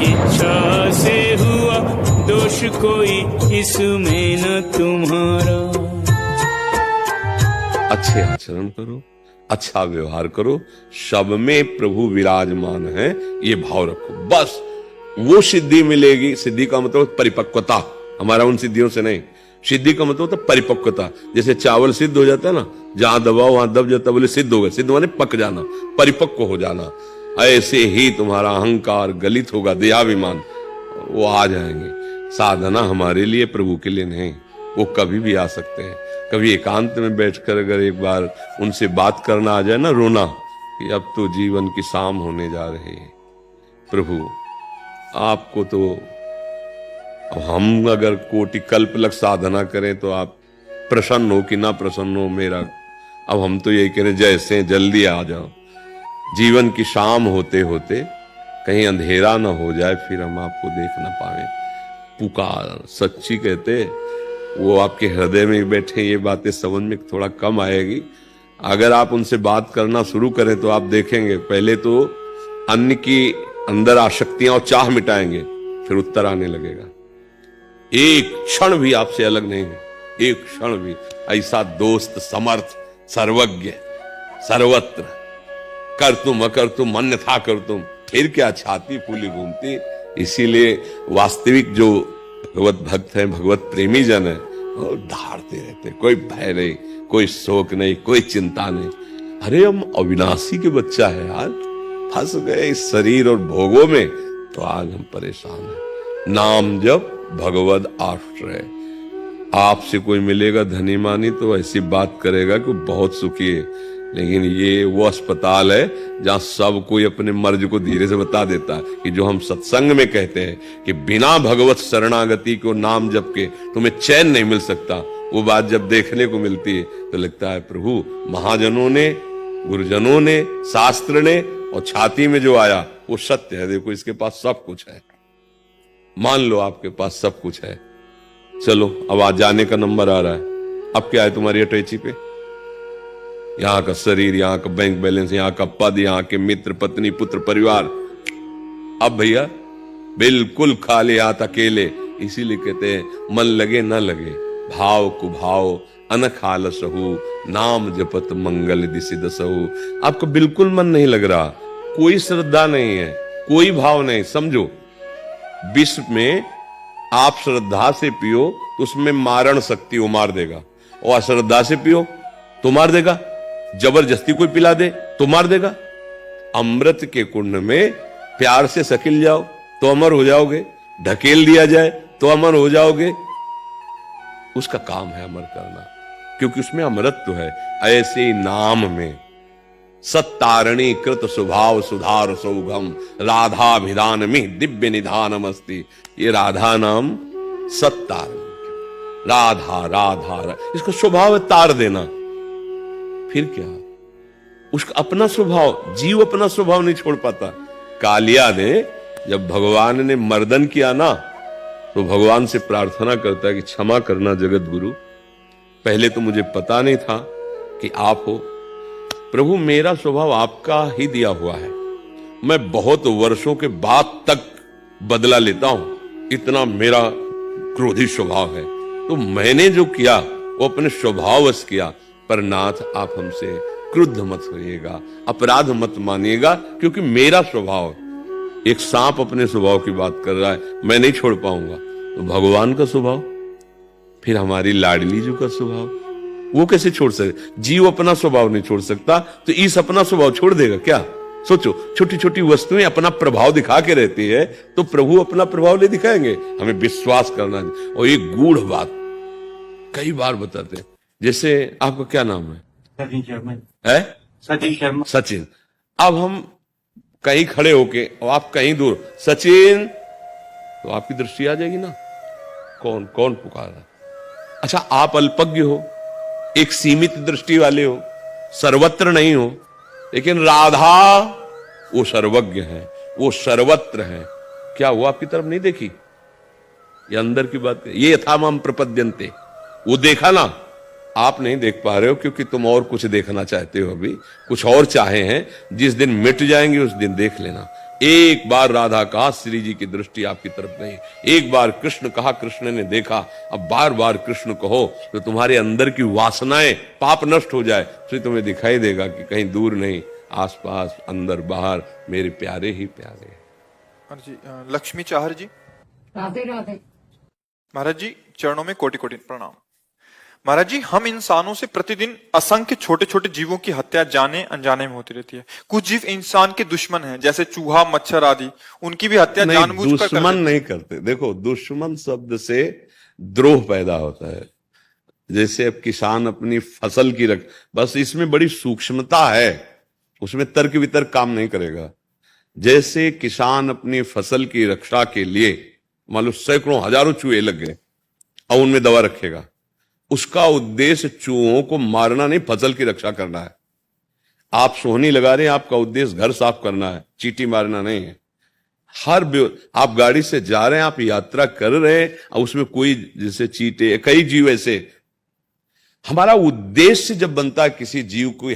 इच्छा से हुआ दोष कोई इसमें न तुम्हारा। अच्छे आचरण करो, अच्छा व्यवहार करो, सब में प्रभु विराजमान है, ये भाव रखो, बस वो सिद्धि मिलेगी। सिद्धि का मतलब परिपक्वता, हमारा उन सिद्धियों से नहीं। सिद्धि का मतलब तो परिपक्वता। जैसे चावल सिद्ध हो जाता है ना, जहां दबाओ वहां दब जाता, बोले सिद्ध हो गए। सिद्ध माने पक जाना, परिपक्व हो जाना। ऐसे ही तुम्हारा अहंकार गलित होगा, देहाभिमान, वो आ जाएंगे। साधना हमारे लिए, प्रभु के लिए नहीं। वो कभी भी आ सकते हैं। कभी एकांत में बैठकर अगर एक बार उनसे बात करना आ जाए ना, रोना कि अब तो जीवन की शाम होने जा रही है, प्रभु आपको तो, अब हम अगर कोटि कल्पलक साधना करें तो आप प्रसन्न हो कि ना प्रसन्न हो मेरा, अब हम तो यही कह रहे जैसे जल्दी आ जाओ। जीवन की शाम होते होते कहीं अंधेरा ना हो जाए, फिर हम आपको देख ना पाए। पुकार सच्ची कहते, वो आपके हृदय में बैठे, ये बातें समझ में थोड़ा कम आएगी। अगर आप उनसे बात करना शुरू करें तो आप देखेंगे, पहले तो अन्य की अंदर आसक्तियां और चाह मिटाएंगे, फिर उत्तर आने लगेगा। एक क्षण भी आपसे अलग नहीं है, एक क्षण भी। ऐसा दोस्त, समर्थ, सर्वज्ञ, सर्वत्र, कर तुम अकर तुम अन्यथा कर तुम, फिर क्या छाती फूली घूमती। इसीलिए वास्तविक जो भगवत भक्त है, भगवत प्रेमी जन है, और धारते रहते, कोई भय नहीं, कोई शोक नहीं, कोई चिंता नहीं। अरे हम अविनाशी के बच्चा है यार, फंस गए इस शरीर और भोगों में, तो आज हम परेशान हैं। नाम जप भगवद आश्रय। आपसे कोई मिलेगा धनी मानी तो ऐसी बात करेगा कि बहुत सुखी है, लेकिन ये वो अस्पताल है जहां सब कोई अपने मर्ज को धीरे से बता देता है कि जो हम सत्संग में कहते हैं कि बिना भगवत शरणागति को नाम जप के तुम्हें चैन नहीं मिल सकता, वो बात जब देखने को मिलती है तो लगता है प्रभु महाजनों ने, गुरुजनों ने, शास्त्र ने, और छाती में जो आया वो सत्य है। देखो इसके पास सब कुछ है, मान लो आपके पास सब कुछ है। चलो अब आज जाने का नंबर आ रहा है। अब क्या है तुम्हारी अटैची पे? यहाँ का शरीर, यहाँ का बैंक बैलेंस, यहाँ का पद, यहाँ के मित्र, पत्नी, पुत्र, परिवार। अब भैया बिल्कुल खाली हाथ अकेले। इसीलिए कहते हैं मन लगे न लगे, भाव कुभाव अनखाल सहु, नाम जपत मंगल दिशि दसहु। आपको बिल्कुल मन नहीं लग रहा, कोई श्रद्धा नहीं है, कोई भाव नहीं। समझो विश्व में आप श्रद्धा से पियो तो उसमें मारण शक्ति वो मार देगा, और अश्रद्धा से पियो तो मार देगा, जबरदस्ती कोई पिला दे तो मार देगा। अमृत के कुंड में प्यार से सकिल जाओ तो अमर हो जाओगे, ढकेल दिया जाए तो अमर हो जाओगे। उसका काम है अमर करना, क्योंकि उसमें अमृतत्व है। ऐसे ही नाम में सत्तारणी कृत स्वभाव सुधार सौगम, राधाभिधान में दिव्य निधानम अस्ति। ये राधा नाम सत्तारणी, राधा राधा, इसका स्वभाव है तार देना। फिर क्या, उसका अपना स्वभाव, जीव अपना स्वभाव नहीं छोड़ पाता। कालिया ने जब भगवान ने मर्दन किया ना, तो भगवान से प्रार्थना करता है कि क्षमा करना जगत गुरु, पहले तो मुझे पता नहीं था कि आप हो। प्रभु मेरा स्वभाव आपका ही दिया हुआ है, मैं बहुत वर्षों के बाद तक बदला लेता हूं, इतना मेरा क्रोधी स्वभाव है। तो मैंने जो किया वो अपने स्वभाववश किया, पर नाथ आप हमसे क्रुद्ध मत होइएगा, अपराध मत मानिएगा, क्योंकि मेरा स्वभाव। एक सांप अपने स्वभाव की बात कर रहा है, मैं नहीं छोड़ पाऊंगा, तो भगवान का स्वभाव, फिर हमारी लाडली जी का स्वभाव, वो कैसे छोड़ सकते? जीव अपना स्वभाव नहीं छोड़ सकता, तो ईश अपना स्वभाव छोड़ देगा क्या? सोचो, छोटी छोटी वस्तुएं अपना प्रभाव दिखा के रहती है, तो प्रभु अपना प्रभाव नहीं दिखाएंगे? हमें विश्वास करना। और एक गूढ़ बात कई बार बताते हैं, जैसे आपका क्या नाम है? सचिन शर्मा। है सचिन शर्मा। सचिन। अब हम कहीं खड़े होके और आप कहीं दूर, सचिन, तो आपकी दृष्टि आ जाएगी ना, कौन कौन पुकारा। अच्छा, आप अल्पज्ञ हो, एक सीमित दृष्टि वाले हो, सर्वत्र नहीं हो, लेकिन राधा वो सर्वज्ञ है, वो सर्वत्र है। क्या वो आपकी तरफ नहीं देखी? ये अंदर की बात है। ये यथा माम प्रपद्यन्ते, वो देखा ना, आप नहीं देख पा रहे हो क्योंकि तुम और कुछ देखना चाहते हो, अभी कुछ और चाहे हैं। जिस दिन मिट जाएंगे उस दिन देख लेना। एक बार राधा कहा, श्री जी की दृष्टि आपकी तरफ गई। एक बार कृष्ण कहा, कृष्ण ने देखा। अब बार बार कृष्ण कहो तो तुम्हारे अंदर की वासनाएं, पाप नष्ट हो जाए, फिर तुम्हें दिखाई देगा कि कहीं दूर नहीं, आसपास, अंदर बाहर मेरे प्यारे ही प्यारे हैं। महाराज जी लक्ष्मी चाहर जी। राधे राधे। महाराज जी चरणों में कोटि कोटि प्रणाम। महाराज जी हम इंसानों से प्रतिदिन असंख्य छोटे छोटे जीवों की हत्या जाने अनजाने में होती रहती है। कुछ जीव इंसान के दुश्मन हैं, जैसे चूहा, मच्छर आदि, उनकी भी हत्या जानबूझकर कर दुश्मन नहीं करते। देखो, दुश्मन शब्द से द्रोह पैदा होता है। जैसे अब किसान अपनी फसल की बस इसमें बड़ी सूक्ष्मता है, उसमें तर्क वितर्क काम नहीं करेगा। जैसे किसान अपनी फसल की रक्षा के लिए मान लो सैकड़ों हजारों चूहे लग गए और उनमें दवा रखेगा, उसका उद्देश्य चूहों को मारना नहीं, फसल की रक्षा करना है। आप सोहनी लगा रहे हैं, आपका उद्देश्य घर साफ करना है, चींटी मारना नहीं है। आप गाड़ी से जा रहे हैं, आप यात्रा कर रहे हैं और उसमें कोई जैसे चींटे, कई जीव ऐसे, हमारा उद्देश्य जब बनता है किसी जीव को